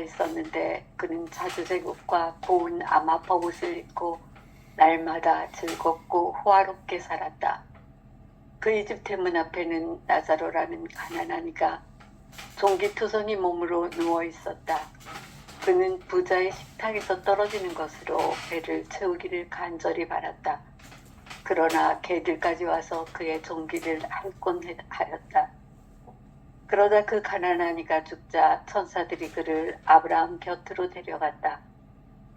있었는데 그는 자주제국과 고운 아마퍼옷을 입고 날마다 즐겁고 호화롭게 살았다. 그 이집트 문 앞에는 나자로라는 가난한 이가 종기투성이 몸으로 누워 있었다. 그는 부자의 식탁에서 떨어지는 것으로 배를 채우기를 간절히 바랐다. 그러나 개들까지 와서 그의 종기를 한권 하였다. 그러다 그 가난한 이가 죽자 천사들이 그를 아브라함 곁으로 데려갔다.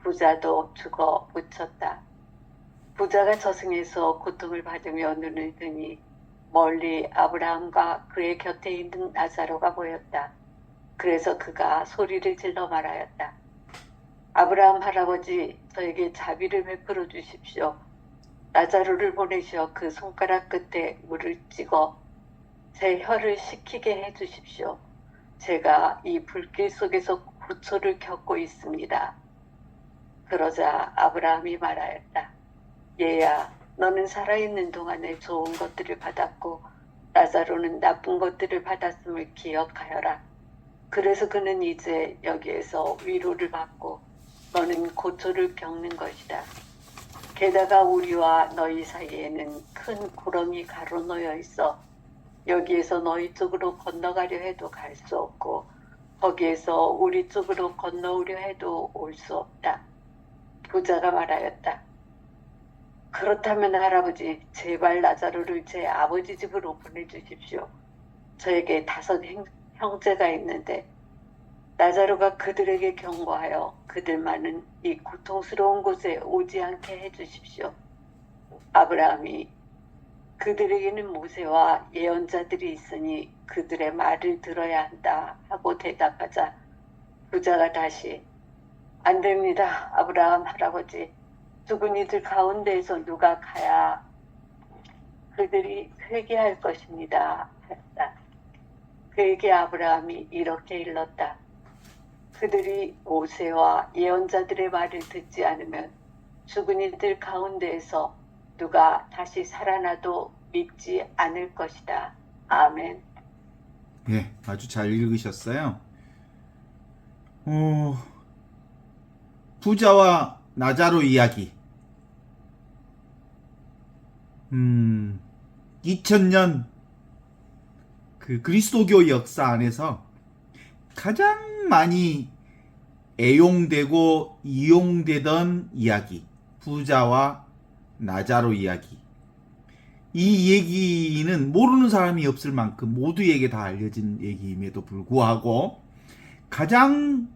부자도 죽어 묻혔다. 부자가 저승에서 고통을 받으며 눈을 뜨니 멀리 아브라함과 그의 곁에 있는 나사로가 보였다. 그래서 그가 소리를 질러 말하였다. 아브라함 할아버지, 저에게 자비를 베풀어 주십시오. 나자로를 보내셔 그 손가락 끝에 물을 찍어 제 혀를 식히게 해 주십시오. 제가 이 불길 속에서 고초를 겪고 있습니다. 그러자 아브라함이 말하였다. 얘야, 너는 살아있는 동안에 좋은 것들을 받았고 나자로는 나쁜 것들을 받았음을 기억하여라. 그래서 그는 이제 여기에서 위로를 받고 너는 고초를 겪는 것이다. 게다가 우리와 너희 사이에는 큰 구렁이 가로놓여 있어 여기에서 너희 쪽으로 건너가려 해도 갈 수 없고 거기에서 우리 쪽으로 건너오려 해도 올 수 없다. 부자가 말하였다. 그렇다면 할아버지, 제발 나자로를 제 아버지 집으로 보내주십시오. 저에게 5 형제가 있는데 나자로가 그들에게 경고하여 그들만은 이 고통스러운 곳에 오지 않게 해주십시오. 아브라함이 그들에게는 모세와 예언자들이 있으니 그들의 말을 들어야 한다 하고 대답하자 부자가 다시 안 됩니다. 아브라함 할아버지, 죽은 이들 가운데에서 누가 가야 그들이 회개할 것입니다 하였다. 그에게 아브라함이 이렇게 일렀다. 그들이 모세와 예언자들의 말을 듣지 않으면 죽은 이들 가운데에서 누가 다시 살아나도 믿지 않을 것이다. 아멘. 예, 아주 잘 읽으셨어요. 부자와 나자로 이야기. 2000년 그 그리스도교 역사 안에서 가장 많이 애용되고 이용되던 이야기, 부자와 나자로 이야기. 이 얘기는 모르는 사람이 없을 만큼 모두에게 다 알려진 얘기임에도 불구하고 가장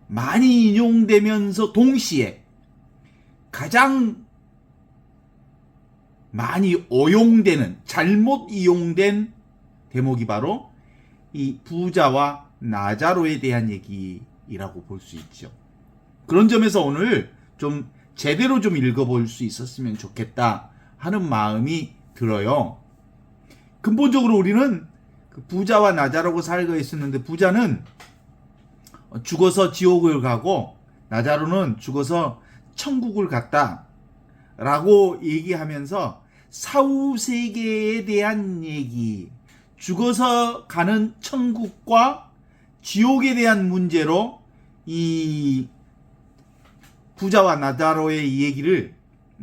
많이 인용되면서 동시에 가장 많이 오용되는, 잘못 이용된 대목이 바로 이 부자와 나자로에 대한 얘기라고 볼 수 있죠. 그런 점에서 오늘 좀 제대로 좀 읽어볼 수 있었으면 좋겠다 하는 마음이 들어요. 근본적으로 우리는 그 부자와 나자로가 살고 있었는데 부자는 죽어서 지옥을 가고 나자로는 죽어서 천국을 갔다 라고 얘기하면서 사후세계에 대한 얘기, 죽어서 가는 천국과 지옥에 대한 문제로 이 부자와 나자로의 이 얘기를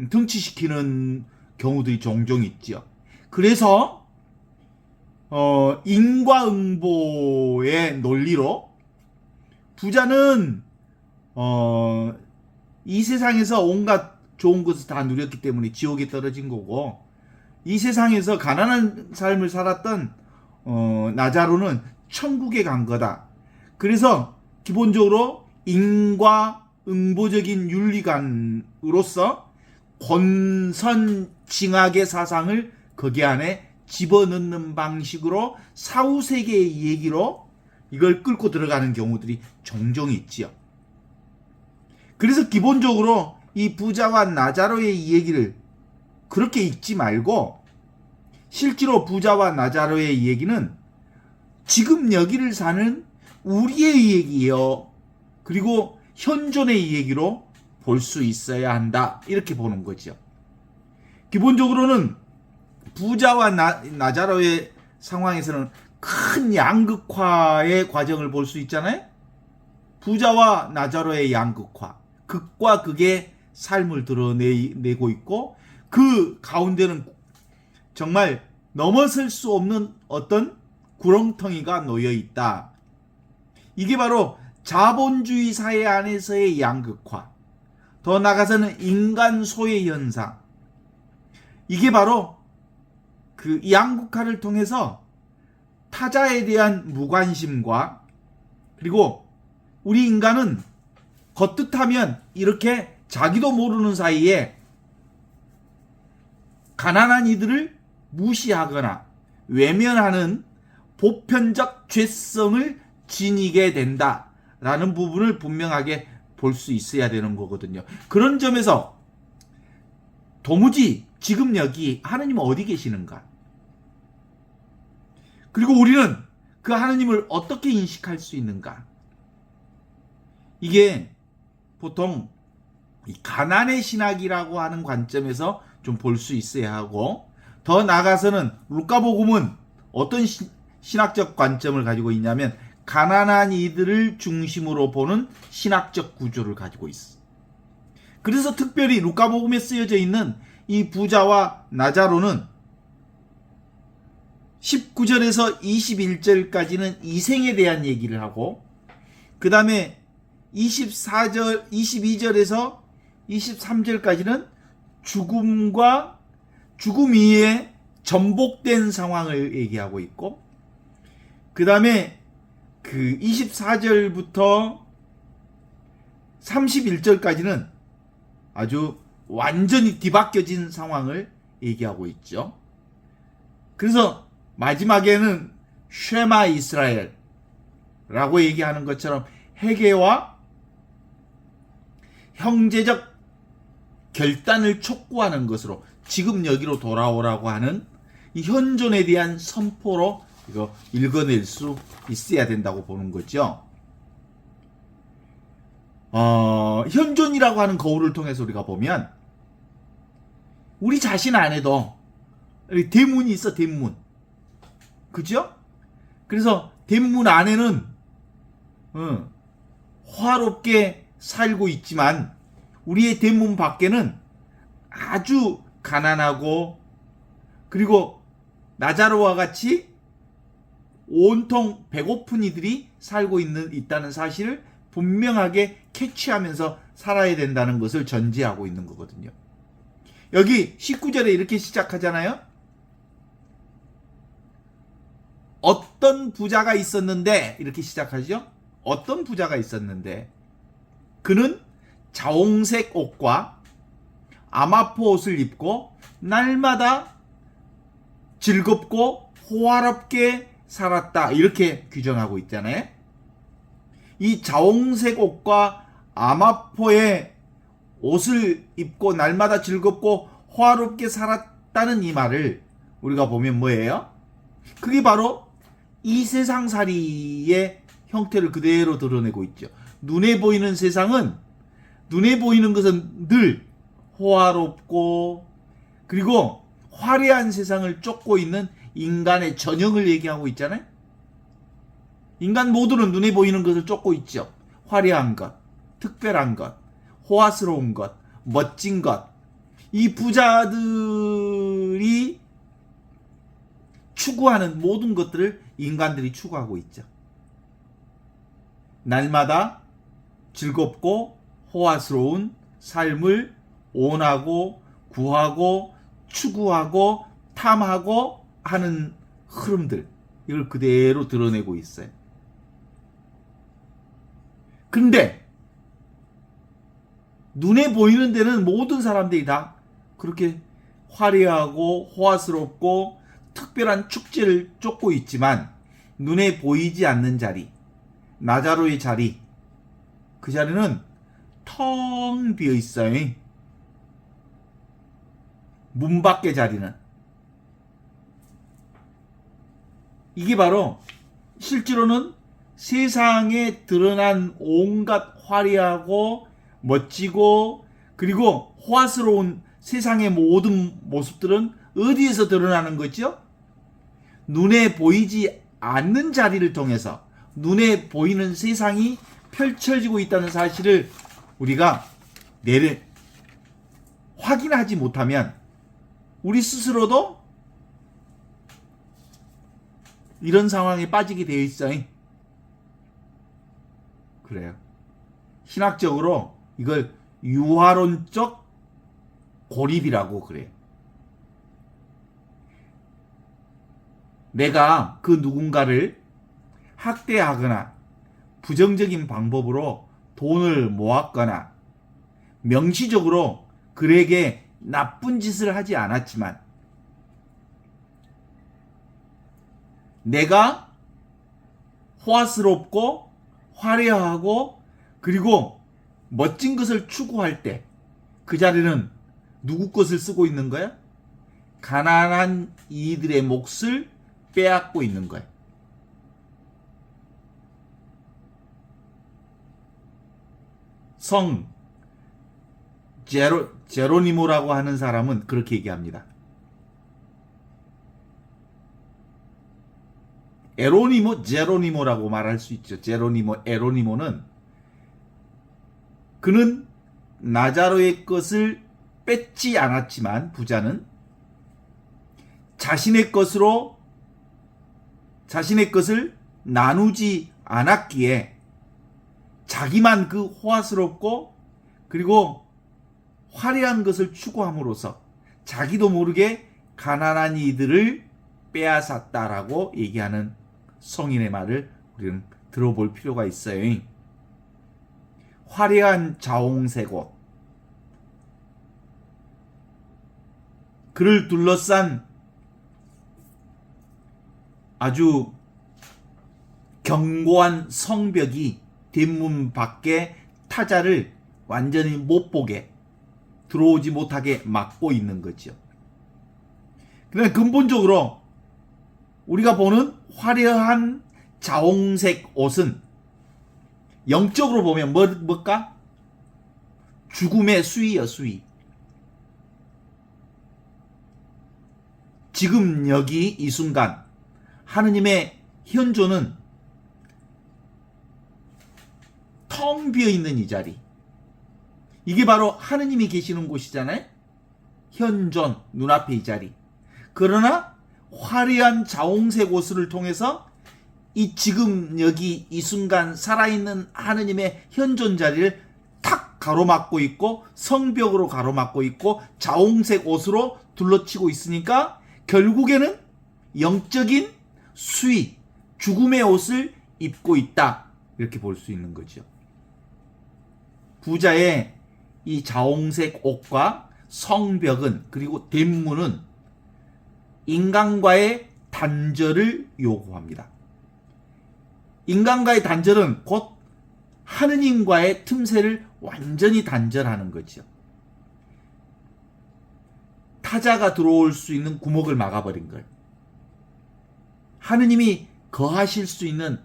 등치시키는 경우들이 종종 있죠. 그래서 인과응보의 논리로 부자는 이 세상에서 온갖 좋은 것을 다 누렸기 때문에 지옥에 떨어진 거고, 이 세상에서 가난한 삶을 살았던 나자로는 천국에 간 거다. 그래서 기본적으로 인과응보적인 윤리관으로서 권선징악의 사상을 거기 안에 집어넣는 방식으로 사후세계의 얘기로 이걸 끌고 들어가는 경우들이 종종 있지요. 그래서 기본적으로 이 부자와 나자로의 이 얘기를 그렇게 읽지 말고 실제로 부자와 나자로의 이 얘기는 지금 여기를 사는 우리의 얘기요. 그리고 현존의 이 얘기로 볼 수 있어야 한다. 이렇게 보는 거죠. 기본적으로는 부자와 나자로의 상황에서는 큰 양극화의 과정을 볼 수 있잖아요. 부자와 나자로의 양극화, 극과 극의 삶을 드러내고 있고, 그 가운데는 정말 넘어설 수 없는 어떤 구렁텅이가 놓여 있다. 이게 바로 자본주의 사회 안에서의 양극화, 더 나아가서는 인간 소외 현상. 이게 바로 그 양극화를 통해서 타자에 대한 무관심과, 그리고 우리 인간은 겉뜻하면 이렇게 자기도 모르는 사이에 가난한 이들을 무시하거나 외면하는 보편적 죄성을 지니게 된다라는 부분을 분명하게 볼 수 있어야 되는 거거든요. 그런 점에서 도무지 지금 여기 하느님은 어디 계시는가? 그리고 우리는 그 하느님을 어떻게 인식할 수 있는가? 이게 보통 가난의 신학이라고 하는 관점에서 좀 볼 수 있어야 하고, 더 나아가서는 루카복음은 어떤 신학적 관점을 가지고 있냐면 가난한 이들을 중심으로 보는 신학적 구조를 가지고 있어. 그래서 특별히 루카복음에 쓰여져 있는 이 부자와 나자로는 19절에서 21절까지는 이생에 대한 얘기를 하고, 그 다음에 24절, 22절에서 23절까지는 죽음과 죽음 이후에 전복된 상황을 얘기하고 있고, 그 다음에 그 24절부터 31절까지는 아주 완전히 뒤바뀌어진 상황을 얘기하고 있죠. 그래서 마지막에는 쉐마 이스라엘 라고 얘기하는 것처럼 회개와 형제적 결단을 촉구하는 것으로 지금 여기로 돌아오라고 하는 이 현존에 대한 선포로 이거 읽어낼 수 있어야 된다고 보는 거죠. 현존이라고 하는 거울을 통해서 우리가 보면 우리 자신 안에도 대문이 있어, 대문. 그죠? 그래서 대문 안에는 화롭게 살고 있지만 우리의 대문 밖에는 아주 가난하고, 그리고 나자로와 같이 온통 배고픈 이들이 살고 있다는 사실을 분명하게 캐치하면서 살아야 된다는 것을 전제하고 있는 거거든요. 여기 19절에 이렇게 시작하잖아요. 어떤 부자가 있었는데, 이렇게 시작하죠. 어떤 부자가 있었는데 그는 자홍색 옷과 아마포 옷을 입고 날마다 즐겁고 호화롭게 살았다, 이렇게 규정하고 있잖아요. 이 자홍색 옷과 아마포의 옷을 입고 날마다 즐겁고 호화롭게 살았다는 이 말을 우리가 보면 뭐예요? 그게 바로 이 세상살이의 형태를 그대로 드러내고 있죠. 눈에 보이는 세상은, 눈에 보이는 것은 늘 호화롭고, 그리고 화려한 세상을 쫓고 있는 인간의 전형을 얘기하고 있잖아요. 인간 모두는 눈에 보이는 것을 쫓고 있죠. 화려한 것, 특별한 것, 호화스러운 것, 멋진 것. 이 부자들이 추구하는 모든 것들을 인간들이 추구하고 있죠. 날마다 즐겁고 호화스러운 삶을 원하고 구하고 추구하고 탐하고 하는 흐름들, 이걸 그대로 드러내고 있어요. 근데 눈에 보이는 데는 모든 사람들이 다 그렇게 화려하고 호화스럽고 특별한 축제를 쫓고 있지만 눈에 보이지 않는 자리, 나자로의 자리, 그 자리는 텅 비어 있어요. 문 밖의 자리는. 이게 바로 실제로는 세상에 드러난 온갖 화려하고 멋지고 그리고 호화스러운 세상의 모든 모습들은 어디에서 드러나는 거죠? 눈에 보이지 않는 자리를 통해서, 눈에 보이는 세상이 펼쳐지고 있다는 사실을 우리가 확인하지 못하면 우리 스스로도 이런 상황에 빠지게 되어 있어요. 그래요. 신학적으로 이걸 유화론적 고립이라고 그래요. 내가 그 누군가를 학대하거나 부정적인 방법으로 돈을 모았거나 명시적으로 그에게 나쁜 짓을 하지 않았지만 내가 호화스럽고 화려하고 그리고 멋진 것을 추구할 때 그 자리는 누구 것을 쓰고 있는 거야? 가난한 이들의 몫을 빼앗고 있는 거야. 성 제로니모라고 하는 사람은 그렇게 얘기합니다. 제로니모라고 말할 수 있죠. 에로니모는 그는 나자로의 것을 뺏지 않았지만 부자는 자신의 것을 나누지 않았기에 자기만 그 호화스럽고 그리고 화려한 것을 추구함으로써 자기도 모르게 가난한 이들을 빼앗았다라고 얘기하는 성인의 말을 우리는 들어볼 필요가 있어요. 화려한 자홍색 옷, 그를 둘러싼 아주 견고한 성벽이 뒷문 밖에 타자를 완전히 못 보게 들어오지 못하게 막고 있는 거죠. 그러나 근본적으로 우리가 보는 화려한 자홍색 옷은 영적으로 보면 뭘까? 죽음의 수위요, 수위. 지금 여기 이 순간 하느님의 현존은 텅 비어 있는 이 자리. 이게 바로 하느님이 계시는 곳이잖아요. 현존, 눈앞에 이 자리. 그러나 화려한 자홍색 옷을 통해서 이 지금 여기 이 순간 살아있는 하느님의 현존 자리를 탁 가로막고 있고 성벽으로 가로막고 있고 자홍색 옷으로 둘러치고 있으니까 결국에는 영적인 수위, 죽음의 옷을 입고 있다. 이렇게 볼 수 있는 거죠. 부자의 이 자홍색 옷과 성벽은 그리고 뒷문은 인간과의 단절을 요구합니다. 인간과의 단절은 곧 하느님과의 틈새를 완전히 단절하는 거죠. 타자가 들어올 수 있는 구멍을 막아버린 거예요. 하느님이 거하실 수 있는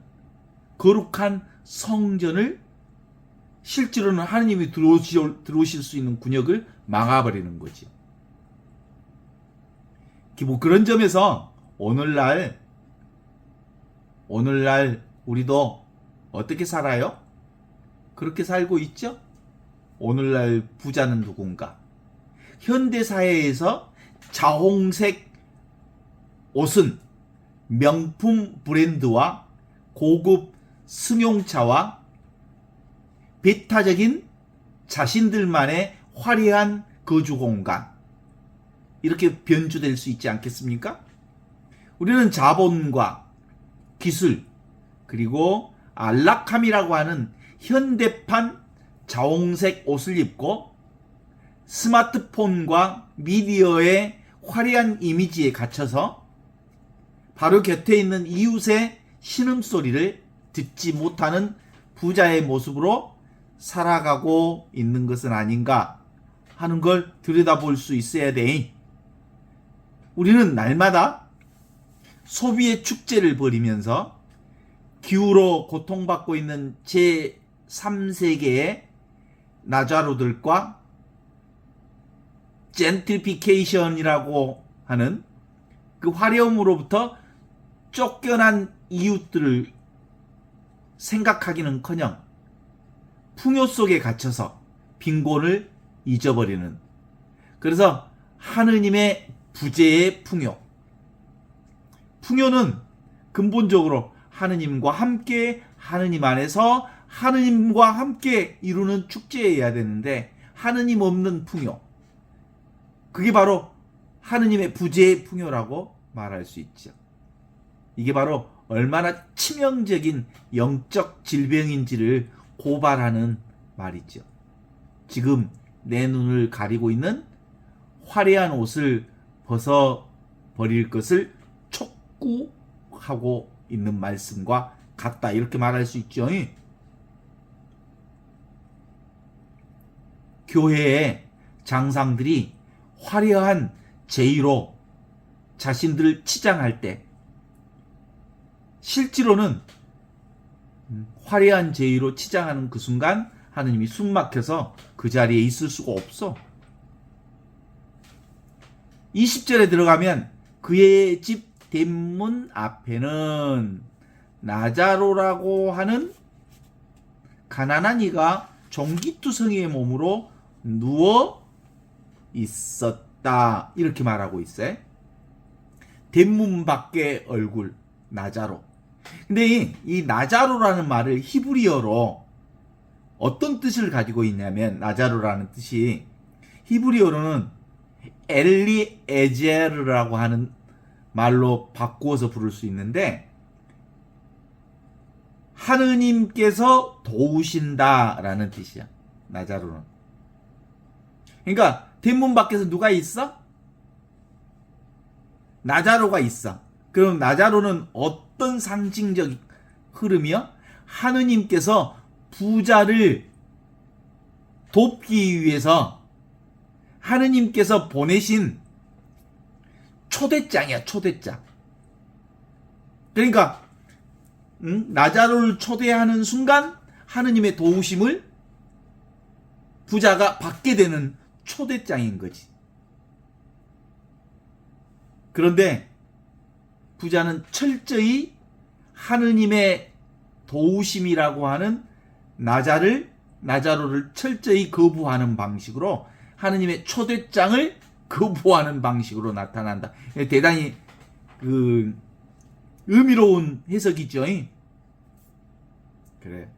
거룩한 성전을 실제로는 하느님이 들어오실 수 있는 군역을 막아버리는 거죠. 뭐 그런 점에서 오늘날 우리도 어떻게 살아요? 그렇게 살고 있죠? 오늘날 부자는 누군가? 현대사회에서 자홍색 옷은 명품 브랜드와 고급 승용차와 배타적인 자신들만의 화려한 거주 공간, 이렇게 변주될 수 있지 않겠습니까? 우리는 자본과 기술 그리고 안락함이라고 하는 현대판 자홍색 옷을 입고 스마트폰과 미디어의 화려한 이미지에 갇혀서 바로 곁에 있는 이웃의 신음소리를 듣지 못하는 부자의 모습으로 살아가고 있는 것은 아닌가 하는 걸 들여다볼 수 있어야 돼. 우리는 날마다 소비의 축제를 벌이면서 기후로 고통받고 있는 제3세계의 나자로들과 젠트리피케이션이라고 하는 그 화려함으로부터 쫓겨난 이웃들을 생각하기는커녕 풍요 속에 갇혀서 빈곤을 잊어버리는, 그래서 하느님의 부재의 풍요. 풍요는 근본적으로 하느님과 함께 하느님 안에서 하느님과 함께 이루는 축제여야 되는데 하느님 없는 풍요, 그게 바로 하느님의 부재의 풍요라고 말할 수 있죠. 이게 바로 얼마나 치명적인 영적 질병인지를 고발하는 말이죠. 지금 내 눈을 가리고 있는 화려한 옷을 벗어버릴 것을 촉구하고 있는 말씀과 같다, 이렇게 말할 수 있죠. 교회의 장상들이 화려한 제의로 자신들을 치장할 때 실제로는 화려한 제의로 치장하는 그 순간 하느님이 숨 막혀서 그 자리에 있을 수가 없어. 20절에 들어가면 그의 집 대문 앞에는 나자로라고 하는 가난한 이가 종기투성이의 몸으로 누워 있었다, 이렇게 말하고 있어요. 대문 밖의 얼굴, 나자로. 근데 이 나자로라는 말을 히브리어로 어떤 뜻을 가지고 있냐면, 나자로라는 뜻이 히브리어로는 엘리에제르라고 하는 말로 바꾸어서 부를 수 있는데, 하느님께서 도우신다라는 뜻이야, 나자로는. 그러니까 대문 밖에서 누가 있어? 나자로가 있어. 그럼 나자로는 어떤 상징적 흐름이요? 하느님께서 부자를 돕기 위해서 하느님께서 보내신 초대장이야, 초대장. 그러니까 나자로를 초대하는 순간 하느님의 도우심을 부자가 받게 되는 초대장인 거지. 그런데 부자는 철저히 하느님의 도우심이라고 하는 나자로를 철저히 거부하는 방식으로, 하느님의 초대장을 거부하는 방식으로 나타난다. 대단히 의미로운 해석이죠. 그래.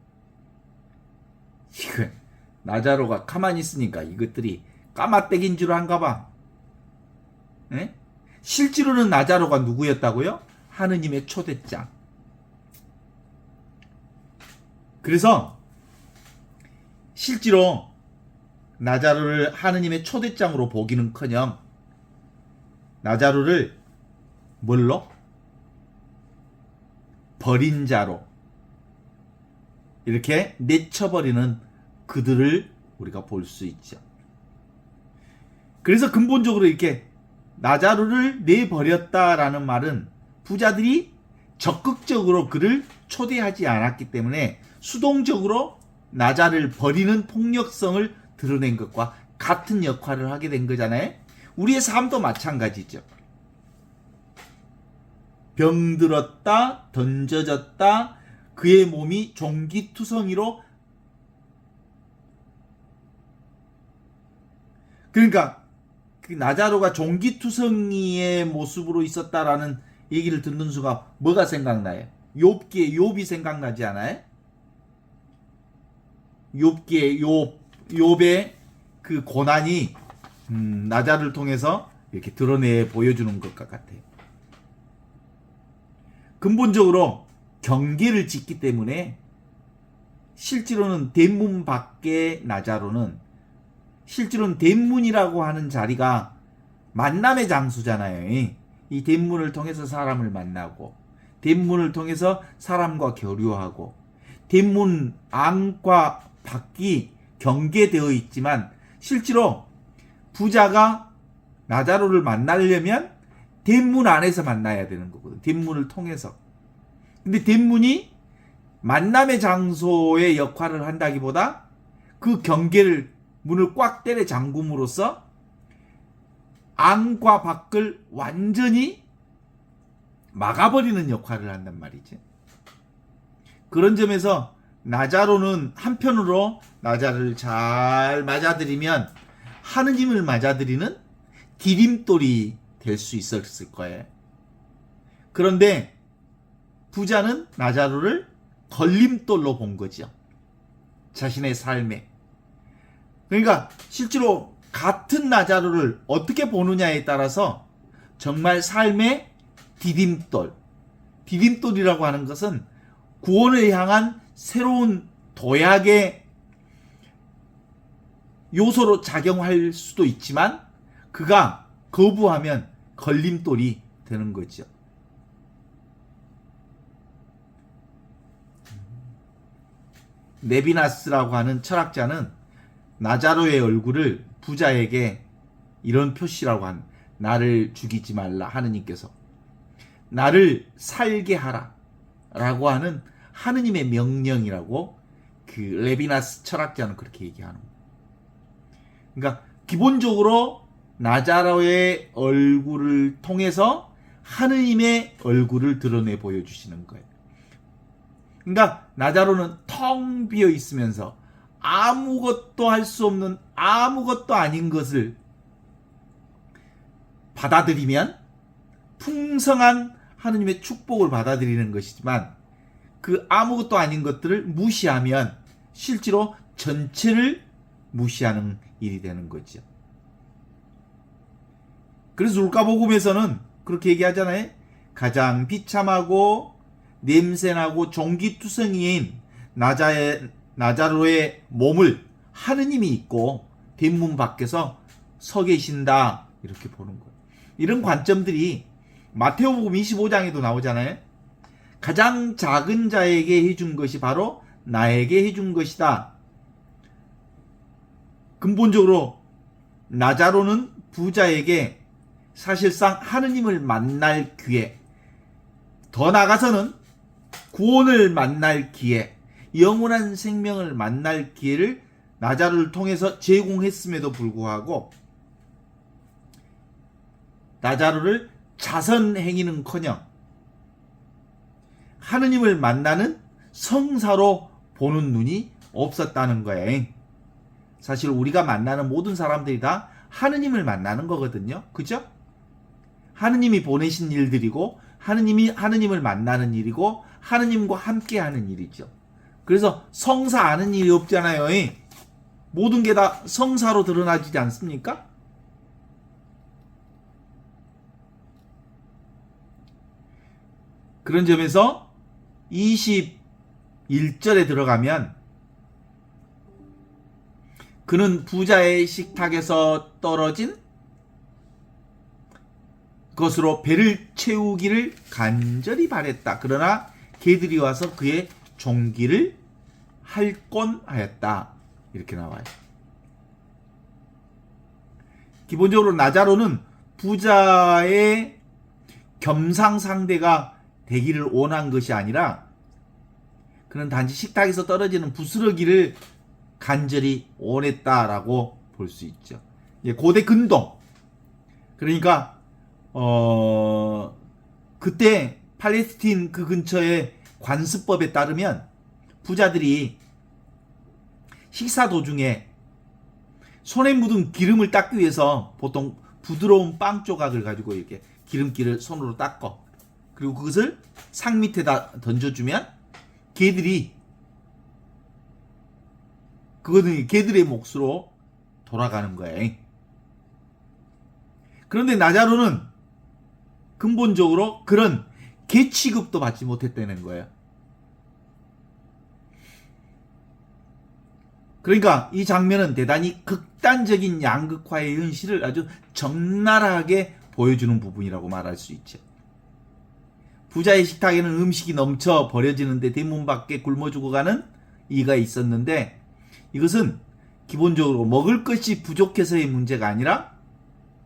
이거 나자로가 가만히 있으니까 이것들이 까마떼기인 줄 안가 봐. 에? 실제로는 나자로가 누구였다고요? 하느님의 초대장. 그래서 실제로 나자로를 하느님의 초대장으로 보기는커녕 나자로를 뭘로? 버린 자로 이렇게 내쳐버리는 그들을 우리가 볼 수 있죠. 그래서 근본적으로 이렇게 나자로를 내버렸다라는 말은 부자들이 적극적으로 그를 초대하지 않았기 때문에 수동적으로 나자를 버리는 폭력성을 드러낸 것과 같은 역할을 하게 된 거잖아요. 우리의 삶도 마찬가지죠. 병들었다, 던져졌다, 그의 몸이 종기투성이로, 그러니까 그 나자로가 종기투성이의 모습으로 있었다라는 얘기를 듣는 순간 뭐가 생각나요? 욥기 생각나지 않아요? 욥의 그 고난이 나자를 통해서 이렇게 드러내 보여주는 것과 같아요. 근본적으로 경계를 짓기 때문에 실제로는 대문 밖의 나자로는, 실제로는 대문이라고 하는 자리가 만남의 장소잖아요. 이 대문을 통해서 사람을 만나고, 대문을 통해서 사람과 교류하고, 대문 안과 밖이 경계되어 있지만 실제로 부자가 나자로를 만나려면 대문 안에서 만나야 되는 거거든. 대문을 통해서. 근데 대문이 만남의 장소의 역할을 한다기보다 그 경계를, 문을 꽉 때려 잠금으로써 안과 밖을 완전히 막아버리는 역할을 한단 말이지. 그런 점에서 나자로는 한편으로 나자를 잘 맞아들이면 하느님을 맞아들이는 디딤돌이 될 수 있었을 거예요. 그런데 부자는 나자로를 걸림돌로 본 거죠. 자신의 삶에. 그러니까 실제로 같은 나자로를 어떻게 보느냐에 따라서 정말 삶의 디딤돌이라고 하는 것은 구원을 향한 새로운 도약의 요소로 작용할 수도 있지만 그가 거부하면 걸림돌이 되는 거죠. 네비나스라고 하는 철학자는 나자로의 얼굴을 부자에게 이런 표시라고 한, 나를 죽이지 말라, 하느님께서 나를 살게 하라 라고 하는 하느님의 명령이라고 그 레비나스 철학자는 그렇게 얘기하는 거예요. 그러니까 기본적으로 나자로의 얼굴을 통해서 하느님의 얼굴을 드러내 보여주시는 거예요. 그러니까 나자로는 텅 비어 있으면서 아무것도 할 수 없는, 아무것도 아닌 것을 받아들이면 풍성한 하느님의 축복을 받아들이는 것이지만 그 아무것도 아닌 것들을 무시하면 실제로 전체를 무시하는 일이 되는 거죠. 그래서 루카복음에서는 그렇게 얘기하잖아요. 가장 비참하고 냄새나고 종기투성이인 나자로의 몸을 하느님이 입고 대문 밖에서 서 계신다, 이렇게 보는 거예요. 이런 관점들이 마태복음 25장에도 나오잖아요. 가장 작은 자에게 해준 것이 바로 나에게 해준 것이다. 근본적으로 나자로는 부자에게 사실상 하느님을 만날 기회, 더 나아가서는 구원을 만날 기회, 영원한 생명을 만날 기회를 나자로를 통해서 제공했음에도 불구하고 나자로를 자선 행위는커녕 하느님을 만나는 성사로 보는 눈이 없었다는 거예요. 사실 우리가 만나는 모든 사람들이 다 하느님을 만나는 거거든요. 그죠? 하느님이 보내신 일들이고 하느님을 만나는 일이고 하느님과 함께하는 일이죠. 그래서 성사 아는 일이 없잖아요. 모든 게 다 성사로 드러나지 않습니까? 그런 점에서 21절에 들어가면 그는 부자의 식탁에서 떨어진 것으로 배를 채우기를 간절히 바랬다. 그러나 개들이 와서 그의 종기를 할권 하였다. 이렇게 나와요. 기본적으로 나자로는 부자의 겸상상대가 되기를 원한 것이 아니라 그는 단지 식탁에서 떨어지는 부스러기를 간절히 원했다라고 볼 수 있죠. 고대 근동, 그러니까 그때 팔레스틴 그 근처의 관습법에 따르면 부자들이 식사 도중에 손에 묻은 기름을 닦기 위해서 보통 부드러운 빵 조각을 가지고 이렇게 기름기를 손으로 닦고 그리고 그것을 상 밑에다 던져주면 그거는 개들의 몫으로 돌아가는 거예요. 그런데 나자로는 근본적으로 그런 개 취급도 받지 못했다는 거예요. 그러니까 이 장면은 대단히 극단적인 양극화의 현실을 아주 적나라하게 보여주는 부분이라고 말할 수 있죠. 부자의 식탁에는 음식이 넘쳐 버려지는데 대문 밖에 굶어 죽어가는 이가 있었는데 이것은 기본적으로 먹을 것이 부족해서의 문제가 아니라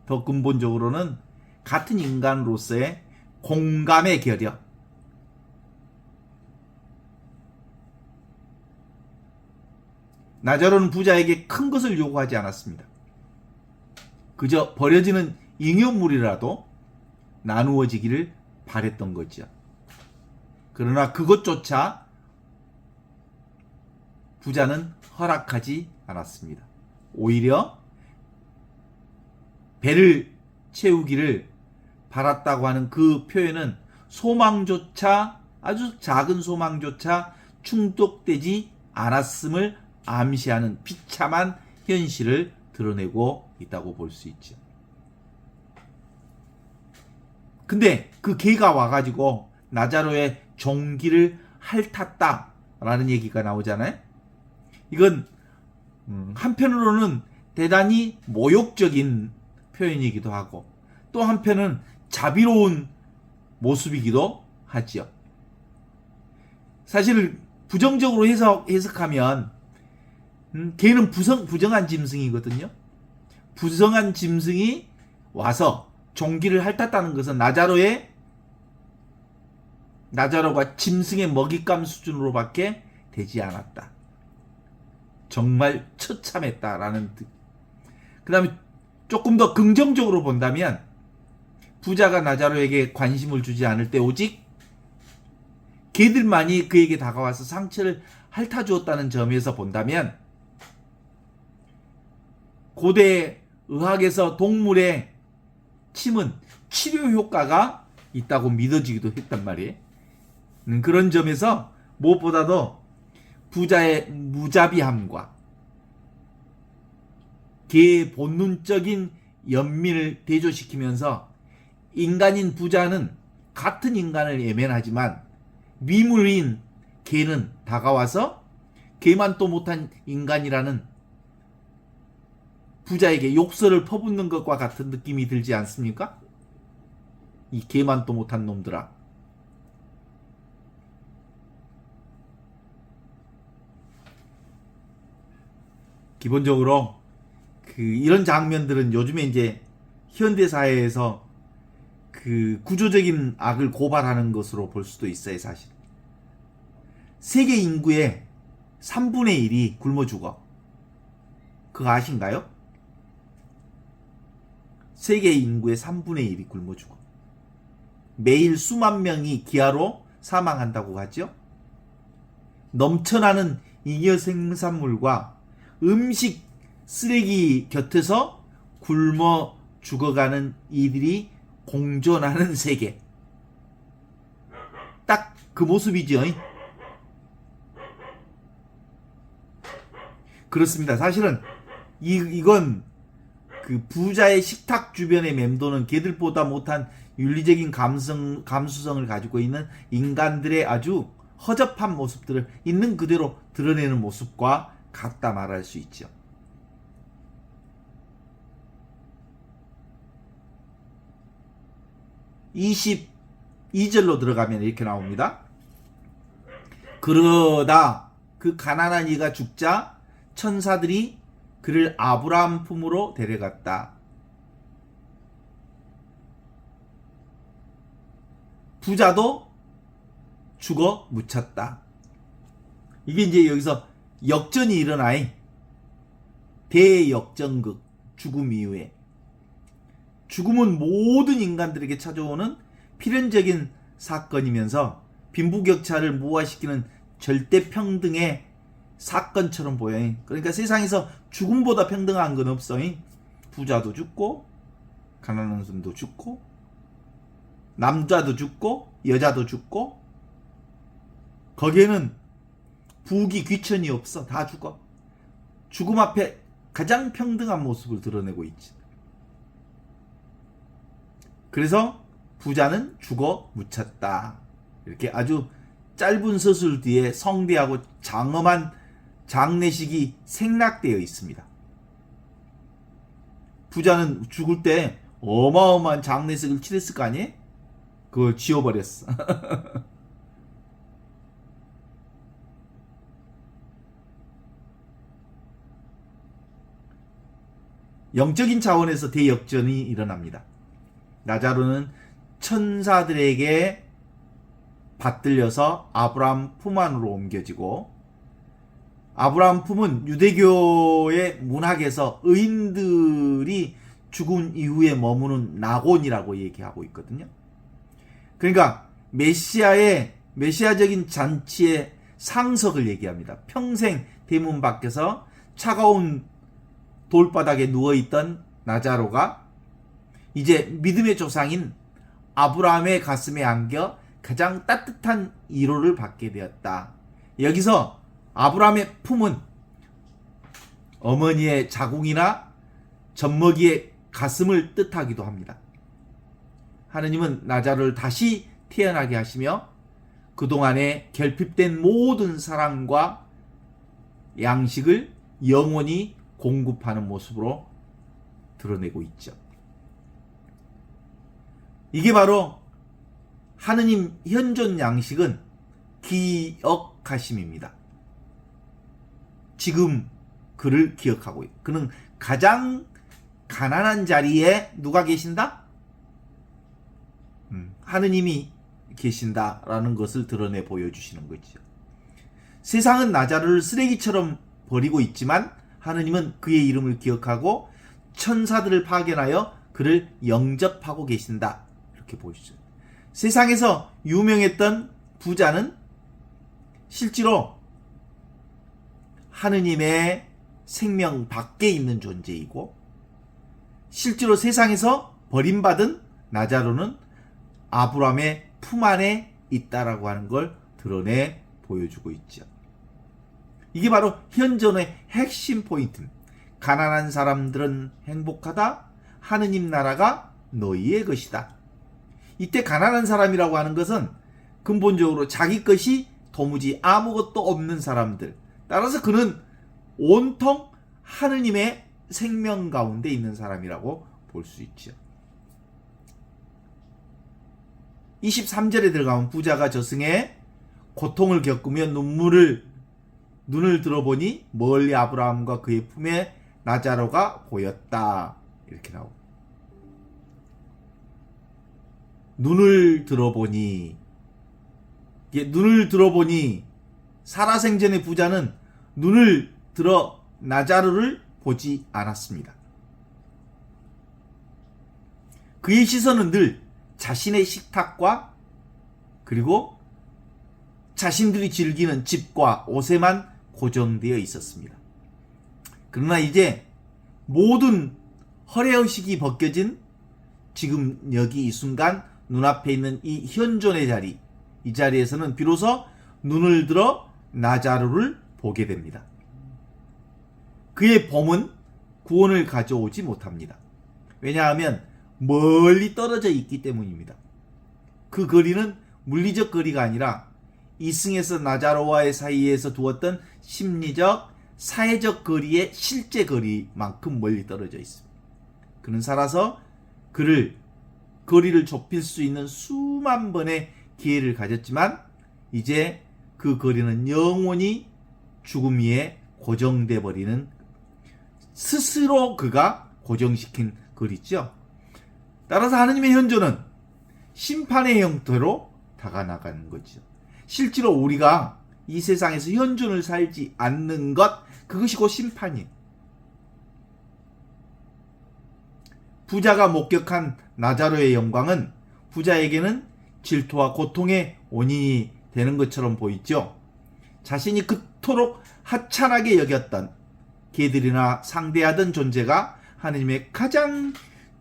더 근본적으로는 같은 인간으로서의 공감의 결여, 나자로는 부자에게 큰 것을 요구하지 않았습니다. 그저 버려지는 잉여물이라도 나누어지기를 바랬던 거죠. 그러나 그것조차 부자는 허락하지 않았습니다. 오히려 배를 채우기를 바랐다고 하는 그 표현은 소망조차, 아주 작은 소망조차 충족되지 않았음을 암시하는 비참한 현실을 드러내고 있다고 볼 수 있죠. 근데 그 개가 와가지고 나자로의 종기를 핥았다라는 얘기가 나오잖아요. 이건 한편으로는 대단히 모욕적인 표현이기도 하고 또 한편은 자비로운 모습이기도 하지요. 사실 부정적으로 해석하면 개는 부정한 짐승이거든요. 부정한 짐승이 와서 종기를 핥았다는 것은 나자로가 짐승의 먹잇감 수준으로밖에 되지 않았다. 정말 처참했다라는 뜻. 그 다음에 조금 더 긍정적으로 본다면 부자가 나자로에게 관심을 주지 않을 때 오직 개들만이 그에게 다가와서 상처를 핥아주었다는 점에서 본다면 고대 의학에서 동물의 침은 치료 효과가 있다고 믿어지기도 했단 말이에요. 그런 점에서 무엇보다도 부자의 무자비함과 개의 본능적인 연민을 대조시키면서 인간인 부자는 같은 인간을 외면하지만 미물인 개는 다가와서 개만도 못한 인간이라는 부자에게 욕설을 퍼붓는 것과 같은 느낌이 들지 않습니까? 이 개만도 못한 놈들아. 기본적으로 이런 장면들은 요즘에 이제 현대 사회에서 구조적인 악을 고발하는 것으로 볼 수도 있어요, 사실. 세계 인구의 3분의 1이 굶어 죽어. 그거 아신가요? 세계 인구의 3분의 1이 굶어 죽어. 매일 수만 명이 기아로 사망한다고 하죠. 넘쳐나는 잉여 생산물과 음식 쓰레기 곁에서 굶어 죽어가는 이들이 공존하는 세계. 딱 그 모습이죠. 그렇습니다. 사실은 이건 부자의 식탁 주변에 맴도는 개들보다 못한 윤리적인 감수성을 가지고 있는 인간들의 아주 허접한 모습들을 있는 그대로 드러내는 모습과 같다 말할 수 있죠. (22절로) 들어가면 이렇게 나옵니다. 그러다 그 가난한 이가 죽자 천사들이 그를 아브라함 품으로 데려갔다. 부자도 죽어 묻혔다. 이게 이제 여기서 역전이 일어나요. 대역전극, 죽음 이후에. 죽음은 모든 인간들에게 찾아오는 필연적인 사건이면서 빈부격차를 무화시키는 절대평등의 사건처럼 보여요. 그러니까 세상에서 죽음보다 평등한 건 없어. 부자도 죽고 가난한 사람도 죽고 남자도 죽고 여자도 죽고 거기에는 부귀 귀천이 없어. 다 죽어. 죽음 앞에 가장 평등한 모습을 드러내고 있지. 그래서 부자는 죽어 묻혔다. 이렇게 아주 짧은 서술 뒤에 성대하고 장엄한 장례식이 생략되어 있습니다. 부자는 죽을 때 어마어마한 장례식을 치렀을 거 아니에요? 그걸 지워버렸어. 영적인 차원에서 대역전이 일어납니다. 나자로는 천사들에게 받들려서 아브라함 품 안으로 옮겨지고, 아브라함 품은 유대교의 문학에서 의인들이 죽은 이후에 머무는 낙원이라고 얘기하고 있거든요. 그러니까 메시아적인 잔치의 상석을 얘기합니다. 평생 대문 밖에서 차가운 돌바닥에 누워있던 나자로가 이제 믿음의 조상인 아브라함의 가슴에 안겨 가장 따뜻한 위로를 받게 되었다. 여기서 아브라함의 품은 어머니의 자궁이나 젖먹이의 가슴을 뜻하기도 합니다. 하느님은 나자로를 다시 태어나게 하시며 그동안에 결핍된 모든 사랑과 양식을 영원히 공급하는 모습으로 드러내고 있죠. 이게 바로 하느님 현존 양식은 기억하심입니다. 지금 그를 기억하고 있고, 그는 가장 가난한 자리에 누가 계신다? 하느님이 계신다라는 것을 드러내 보여주시는 거죠. 세상은 나자로를 쓰레기처럼 버리고 있지만 하느님은 그의 이름을 기억하고 천사들을 파견하여 그를 영접하고 계신다. 이렇게 보여주죠. 세상에서 유명했던 부자는 실제로 하느님의 생명 밖에 있는 존재이고, 실제로 세상에서 버림받은 나자로는 아브라함의 품 안에 있다라고 하는 걸 드러내 보여주고 있죠. 이게 바로 현존의 핵심 포인트입니다. 가난한 사람들은 행복하다. 하느님 나라가 너희의 것이다. 이때 가난한 사람이라고 하는 것은 근본적으로 자기 것이 도무지 아무것도 없는 사람들. 따라서 그는 온통 하느님의 생명 가운데 있는 사람이라고 볼 수 있죠. 23절에 들어가면 부자가 저승에 고통을 겪으며 눈을 들어보니 멀리 아브라함과 그의 품에 나자로가 보였다. 이렇게 나오고, 눈을 들어보니 살아생전의 부자는 눈을 들어 나자로를 보지 않았습니다. 그의 시선은 늘 자신의 식탁과 그리고 자신들이 즐기는 집과 옷에만 고정되어 있었습니다. 그러나 이제 모든 허례의식이 벗겨진 지금 여기 이 순간 눈앞에 있는 이 현존의 자리, 이 자리에서는 비로소 눈을 들어 나자로를 보게 됩니다. 그의 봄은 구원을 가져오지 못합니다. 왜냐하면 멀리 떨어져 있기 때문입니다. 그 거리는 물리적 거리가 아니라 이승에서 나자로와의 사이에서 두었던 심리적, 사회적 거리의 실제 거리만큼 멀리 떨어져 있습니다. 그는 살아서 거리를 좁힐 수 있는 수만 번의 기회를 가졌지만 이제 그 거리는 영원히 죽음 위에 고정돼 버리는, 스스로 그가 고정시킨 거리죠. 따라서 하느님의 현존은 심판의 형태로 다가나가는 거죠. 실제로 우리가 이 세상에서 현존을 살지 않는 것, 그것이 곧 심판이에요. 부자가 목격한 나자로의 영광은 부자에게는 질투와 고통의 원인이 되는 것처럼 보이죠. 자신이 그토록 하찮게 여겼던, 개들이나 상대하던 존재가 하느님의 가장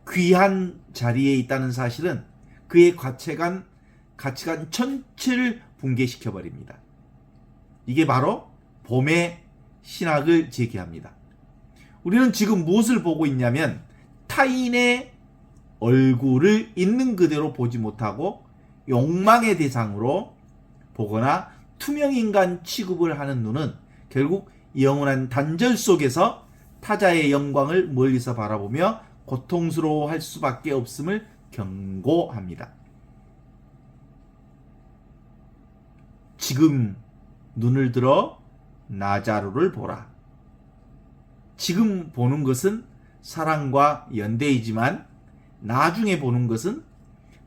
귀한 자리에 있다는 사실은 그의 가치관 전체를 붕괴시켜버립니다. 이게 바로 봄의 신학을 제기합니다. 우리는 지금 무엇을 보고 있냐면 타인의 얼굴을 있는 그대로 보지 못하고 욕망의 대상으로 보거나 투명인간 취급을 하는 눈은 결국 영원한 단절 속에서 타자의 영광을 멀리서 바라보며 고통스러워할 수밖에 없음을 경고합니다. 지금 눈을 들어 나자로를 보라. 지금 보는 것은 사랑과 연대이지만 나중에 보는 것은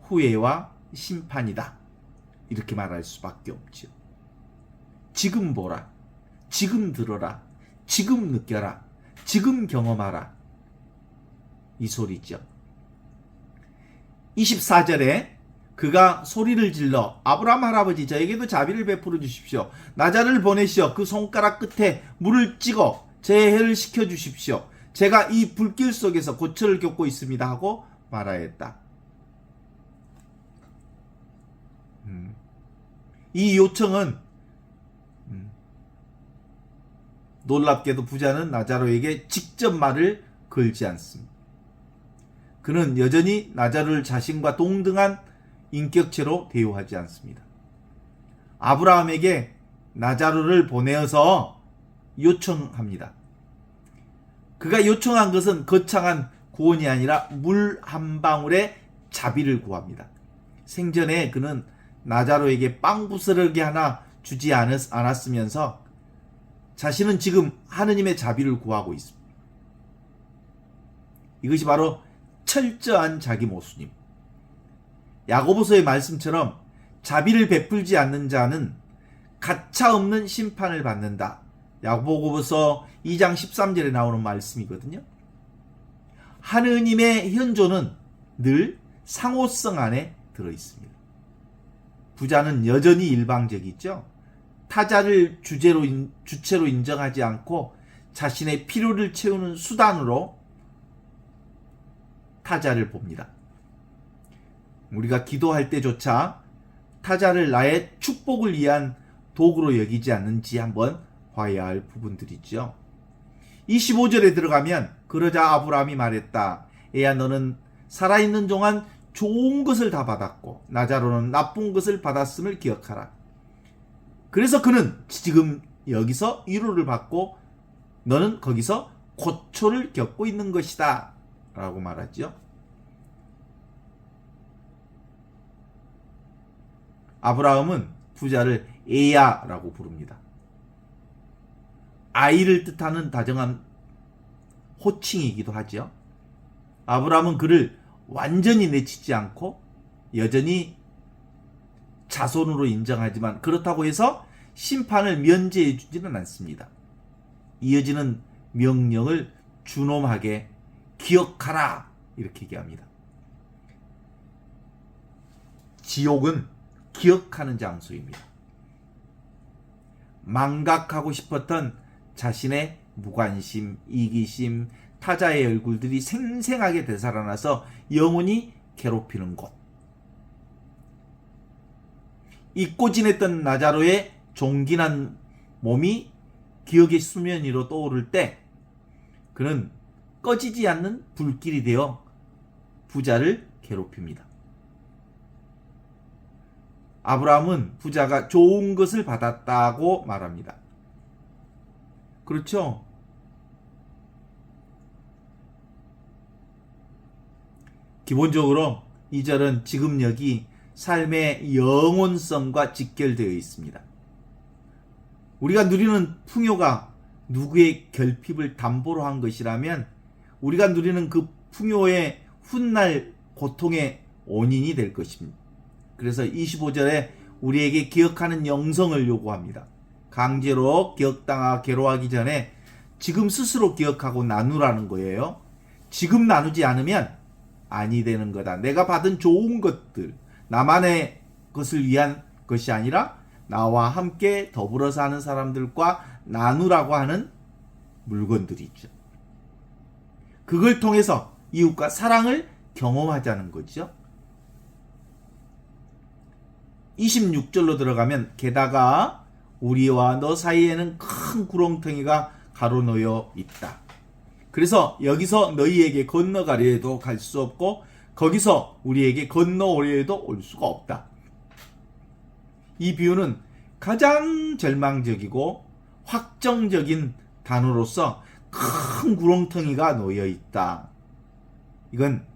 후회와 심판이다. 이렇게 말할 수밖에 없죠. 지금 보라. 지금 들어라. 지금 느껴라. 지금 경험하라. 이 소리죠. 24절에 그가 소리를 질러 아브라함 할아버지 저에게도 자비를 베풀어 주십시오. 나자를 보내시어 그 손가락 끝에 물을 찍어 제 해를 시켜 주십시오. 제가 이 불길 속에서 고초를 겪고 있습니다 하고 말하였다. 이 요청은 놀랍게도 부자는 나자로에게 직접 말을 걸지 않습니다. 그는 여전히 나자로를 자신과 동등한 인격체로 대우하지 않습니다. 아브라함에게 나자로를 보내어서 요청합니다. 그가 요청한 것은 거창한 구원이 아니라 물 한 방울의 자비를 구합니다. 생전에 그는 나자로에게 빵 부스러기 하나 주지 않았으면서 자신은 지금 하느님의 자비를 구하고 있습니다. 이것이 바로 철저한 자기 모순임. 야고보서의 말씀처럼 자비를 베풀지 않는 자는 가차없는 심판을 받는다. 야고보서 2장 13절에 나오는 말씀이거든요. 하느님의 현존은 늘 상호성 안에 들어있습니다. 부자는 여전히 일방적이죠. 타자를 주체로 인정하지 않고 자신의 필요를 채우는 수단으로 타자를 봅니다. 우리가 기도할 때조차 타자를 나의 축복을 위한 도구로 여기지 않는지 한번 봐야 할 부분들이죠. 25절에 들어가면 그러자 아브라함이 말했다. 애야 너는 살아있는 동안 좋은 것을 다 받았고 나자로는 나쁜 것을 받았음을 기억하라. 그래서 그는 지금 여기서 위로를 받고 너는 거기서 고초를 겪고 있는 것이다 라고 말하죠. 아브라함은 부자를 애야 라고 부릅니다. 아이를 뜻하는 다정한 호칭이기도 하죠. 아브라함은 그를 완전히 내치지 않고 여전히 자손으로 인정하지만 그렇다고 해서 심판을 면제해 주지는 않습니다. 이어지는 명령을 준엄하게 기억하라 이렇게 얘기합니다. 지옥은 기억하는 장소입니다. 망각하고 싶었던 자신의 무관심, 이기심, 타자의 얼굴들이 생생하게 되살아나서 영원히 괴롭히는 곳. 잊고 지냈던 나자로의 종긴한 몸이 기억의 수면 위로 떠오를 때 그는 꺼지지 않는 불길이 되어 부자를 괴롭힙니다. 아브라함은 부자가 좋은 것을 받았다고 말합니다. 그렇죠? 기본적으로 이 절은 지금 여기 삶의 영혼성과 직결되어 있습니다. 우리가 누리는 풍요가 누구의 결핍을 담보로 한 것이라면 우리가 누리는 그 풍요의 훗날 고통의 원인이 될 것입니다. 그래서 25절에 우리에게 기억하는 영성을 요구합니다. 강제로 기억당하고 괴로워하기 전에 지금 스스로 기억하고 나누라는 거예요. 지금 나누지 않으면 아니 되는 거다. 내가 받은 좋은 것들, 나만의 것을 위한 것이 아니라 나와 함께 더불어 사는 사람들과 나누라고 하는 물건들이 있죠. 그걸 통해서 이웃과 사랑을 경험하자는 거죠. 26절로 들어가면 게다가 우리와 너 사이에는 큰 구렁텅이가 가로놓여 있다. 그래서 여기서 너희에게 건너가려 해도 갈 수 없고 거기서 우리에게 건너오려 해도 올 수가 없다. 이 비유는 가장 절망적이고 확정적인 단어로서 큰 구렁텅이가 놓여 있다. 이건